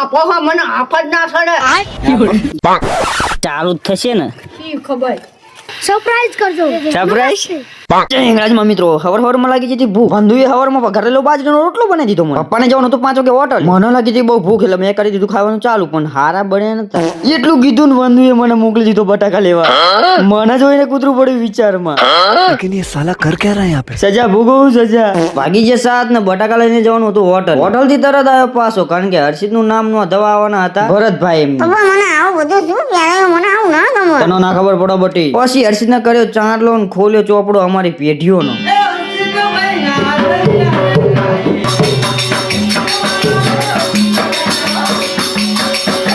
આપો હો મને આફત ના સડે ચાલુ જ થશે ને શી ખબર સરપ્રાઈઝ કરજો સરપ્રાઈઝ ઇંગ્રાજમાં મિત્રો હવરમાં લાગી જતી ભૂખ બંધુએ હવરમાં ઘરેલો બાજરીનો રોટલો બનાવી દીધો મને પપ્પાને જવાનું હતું 5 વાગે હોટલ મને લાગી હતી બહુ ભૂખ એટલે મેં કરી દીધું ખાવાનું ચાલુ પણ હારા બને નતા એટલું કીધું ને બંધુએ મને મોકલી દીધો બટાકા લેવા મને જોઈને કૂતરું પડ્યું વિચારમાં लेकिन ये साला कर क्या रहा है यहाँ पे? સજા ભોગવું સજા વાગી જે 7 ને બટાકા લઈને જવાનું હતું હોટલ થી તરત આવ્યો પાછો કારણ કે હર્ષિત નું નામ નો દવા આવવાના હતા ભરતભાઈ એમની પપ્પા મને આવું બધું શું પહેરાયું મને આવું ના ગમે તનો ના ખબર પડો બટી પછી હર્ષિત ને કર્યો ચાંદલો ને ખોલ્યો ચોપડો અમારી પેઢીઓનો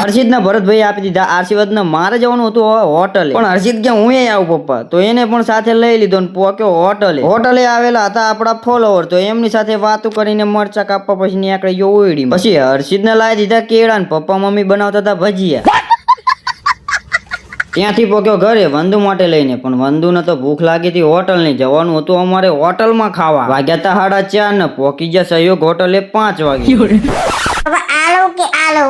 હર્ષિત ના ભરતભાઈ આપી દીધા આશીર્વાદ ને મારે જવાનું હતું હોટલે પણ હર્ષિત કે હું આવું પપ્પા તો એને પણ સાથે લઈ લીધો ને પોક્યો હોટલે આવેલા હતા આપડા ફોલોવર તો એમની સાથે વાતો કરીને મરચા કાપવા પછી નીકળી ગયો ઓયડી પછી હર્ષિત ને લાવી દીધા કેળા ને પપ્પા મમ્મી બનાવતા હતા ભજીયા ત્યાંથી પોક્યો ઘરે વંદુ માટે લઈને પણ વંદુ ને તો ભૂખ લાગી હતી હોટલ ની જવાનું હતું અમારે હોટલ માં ખાવા વાગ્યા તા 4:30 ને પોકી ગયા સહયોગ હોટલે 5 વાગે પપ્પા આલો કે આલો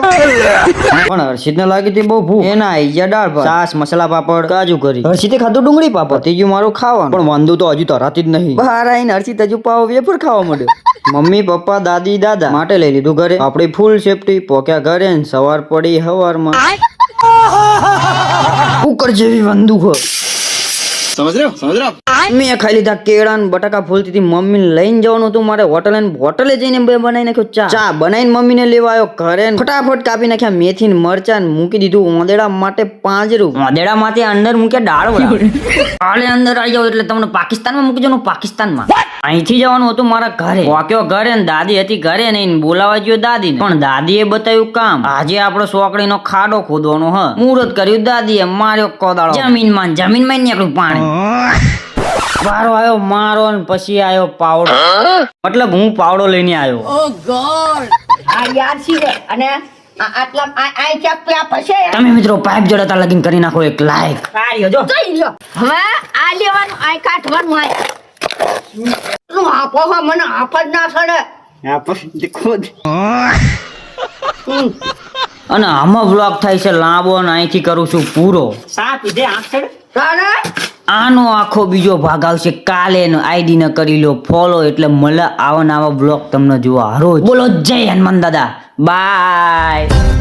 પણ હર્ષિત ને લાગી હતી બહુ ભૂખ એના આઈ ગયા દાળ ભાત છાસ મસાલા પાપડ કાજુ કરી હર્ષિતે ખાધું ડુંગળી પાપડ થઈ ગયું મારું ખાવાનું પણ વંદુ તો હજુ તરાતી જ નહીં બહાર આવીને હર્ષિત હજુ પાવ વેફર ખાવા માંડ્યો મમ્મી પપ્પા દાદી દાદા માટે લઈ લીધું ઘરે આપડી ફૂલ સેફટી પોક્યા ઘરે ને સવાર પડી હવારમાં કુકર જેવી બંદૂક समझ रहे हो? મેં ખાઈ લીધા કેળા ને બટાકા ફૂલતી હતી મમ્મી લઈને જવાનું હતું મારે હોટલે જઈને બનાવી નાખ્યો ચા બનાવીને મમ્મીને લેવા આવ્યો ઘરે ફટાફટ કાપી નાખ્યા મેથી ને મરચા ને મૂકી દીધું ઓંદેડા માટે 5 ઓંદેડા માંથી અંદર મૂક્યા દાળ અંદર આવી જાવ એટલે તમને પાકિસ્તાનમાં મૂકી જવાનું પાકિસ્તાનમાં અહીંથી જવાનું હતું મારા ઘરે વાક્યો ઘરે ને દાદી હતી ઘરે નહીં બોલાવા ગયો દાદી પણ દાદીએ બતાવ્યું કામ આજે આપણો સોકડીનો ખાડો ખોદવાનો હ મુહૂર્ત કર્યું દાદીએ માર્યો કોદાળો જમીનમાં નીકળ્યું પાણી વારો આવ્યો મારો ને પછી આવ્યો પાવડો મતલબ હું પાવડો લઈને આવ્યો ઓ ગોડ આ યાર સી રે અને આટલા આ ચેક પ્યા પછી તમે મિત્રો પાઇપ જોડતા લગીન કરી નાખો એક લાઈક કાર્યો જો જોઈ લો હવે આ લેવાનું આ કાઢવાનું આ નું આપો હો મને આફત ના સડે અને આમાં બ્લોગ થાય છે લાંબો અને અહીંથી કરું છું પૂરો સા પીધે આંખ સડે તારે આનો આખો બીજો ભાગ આવશે કાલે આઈડી ને કરી લો ફોલો એટલે મળે આવા બ્લોગ તમને જોવા રોજ બોલો જય હનુમાન દાદા બાય.